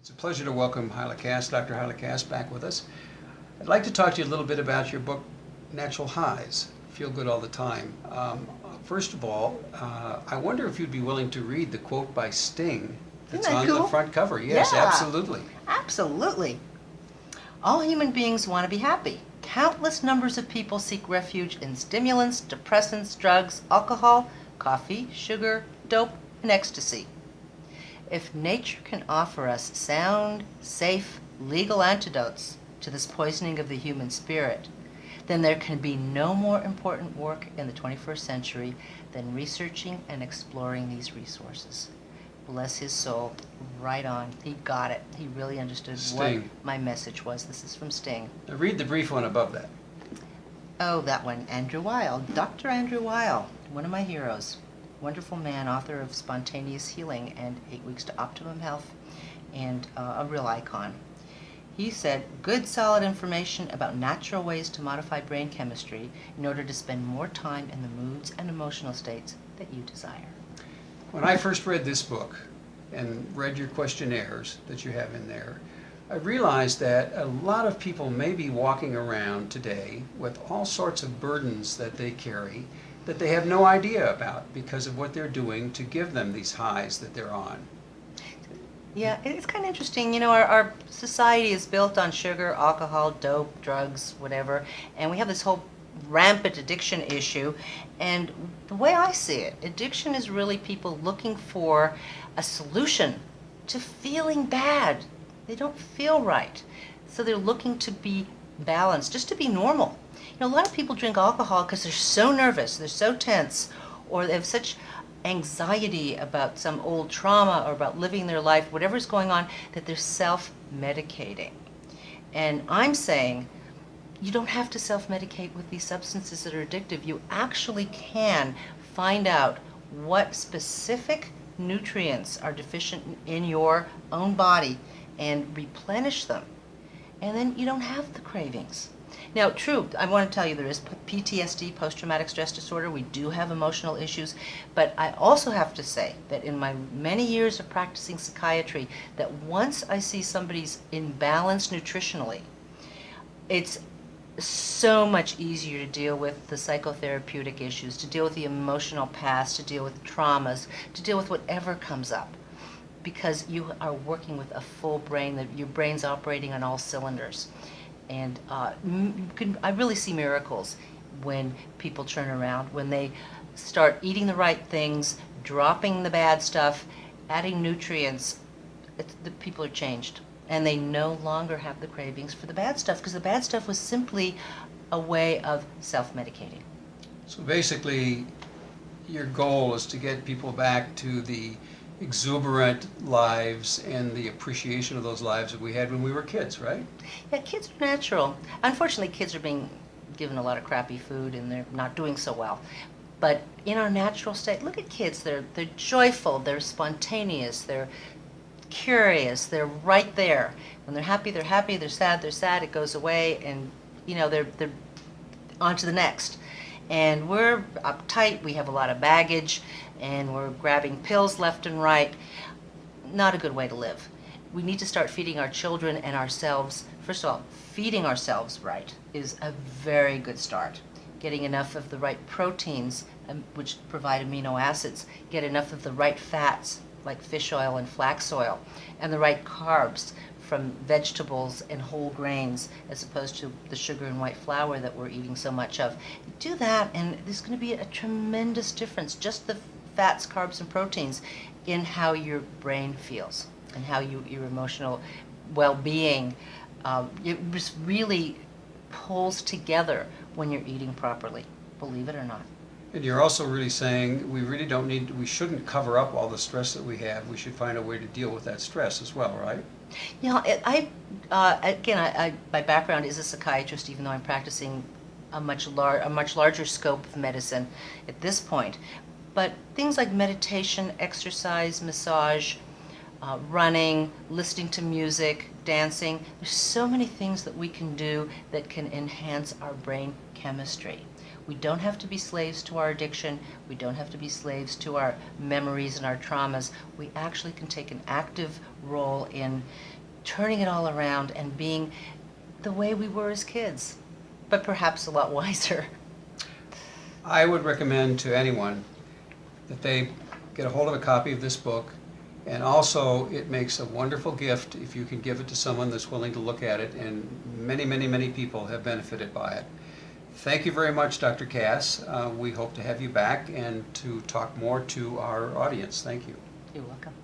It's a pleasure to welcome Hyla Cass, Dr. Hyla Cass, back with us. I'd like to talk to you a little bit about your book, Natural Highs, Feel Good All the Time. First of all, I wonder if you'd be willing to read the quote by Sting that's Isn't that on cool? the front cover. Yes, Yeah. absolutely. Absolutely. All human beings want to be happy. Countless numbers of people seek refuge in stimulants, depressants, drugs, alcohol, coffee, sugar, dope, and ecstasy. If nature can offer us sound, safe, legal antidotes to this poisoning of the human spirit, then there can be no more important work in the 21st century than researching and exploring these resources. Bless his soul. Right on. He got it. He really understood Sting. what my message was. This is from Sting. Now read the brief one above that. Oh, that one. Andrew Weil. Dr. Andrew Weil, one of my heroes. Wonderful man, author of Spontaneous Healing and 8 Weeks to Optimum Health, and a real icon. He said, good solid information about natural ways to modify brain chemistry in order to spend more time in the moods and emotional states that you desire. When I first read this book and read your questionnaires that you have in there, I realized that a lot of people may be walking around today with all sorts of burdens that they carry that they have no idea about because of what they're doing to give them these highs that they're on. Yeah, it's kind of interesting. You know, our society is built on sugar, alcohol, dope, drugs, whatever, and we have this whole rampant addiction issue. And the way I see it, addiction is really people looking for a solution to feeling bad. They don't feel right. So they're looking to be balanced, just to be normal. You know, a lot of people drink alcohol because they're so nervous, they're so tense, or they have such anxiety about some old trauma or about living their life, whatever's going on, that they're self-medicating. And I'm saying you don't have to self-medicate with these substances that are addictive. You actually can find out what specific nutrients are deficient in your own body and replenish them. And then you don't have the cravings. Now, true, I want to tell you there is PTSD, post-traumatic stress disorder. We do have emotional issues. But I also have to say that in my many years of practicing psychiatry, that once I see somebody's imbalanced nutritionally, it's so much easier to deal with the psychotherapeutic issues, to deal with the emotional past, to deal with traumas, to deal with whatever comes up. Because you are working with a full brain, that your brain's operating on all cylinders. And I really see miracles when people turn around, when they start eating the right things, dropping the bad stuff, adding nutrients. The people are changed, and they no longer have the cravings for the bad stuff, because the bad stuff was simply a way of self-medicating. So basically, your goal is to get people back to the exuberant lives and the appreciation of those lives that we had when we were kids, right? Yeah, kids are natural. Unfortunately, kids are being given a lot of crappy food and they're not doing so well. But in our natural state, look at kids. They're joyful, they're spontaneous, they're curious, they're right there. When they're happy, they're happy, they're sad, it goes away, and you know, they're on to the next. And we're uptight, we have a lot of baggage, and we're grabbing pills left and right. Not a good way to live. We need to start feeding our children and ourselves. First of all, feeding ourselves right is a very good start. Getting enough of the right proteins, which provide amino acids, get enough of the right fats, like fish oil and flax oil, and the right carbs from vegetables and whole grains, as opposed to the sugar and white flour that we're eating so much of. Do that, and there's going to be a tremendous difference, just the fats, carbs, and proteins, in how your brain feels and how your emotional well-being. It just really pulls together when you're eating properly, believe it or not. And you're also really saying we shouldn't cover up all the stress that we have. We should find a way to deal with that stress as well, right? You know, my background is a psychiatrist, even though I'm practicing a much larger scope of medicine at this point. But things like meditation, exercise, massage, running, listening to music, dancing, there's so many things that we can do that can enhance our brain chemistry. We don't have to be slaves to our addiction. We don't have to be slaves to our memories and our traumas. We actually can take an active role in turning it all around and being the way we were as kids, but perhaps a lot wiser. I would recommend to anyone that they get a hold of a copy of this book, and also it makes a wonderful gift if you can give it to someone that's willing to look at it, and many, many, many people have benefited by it. Thank you very much, Dr. Cass. We hope to have you back and to talk more to our audience. Thank you. You're welcome.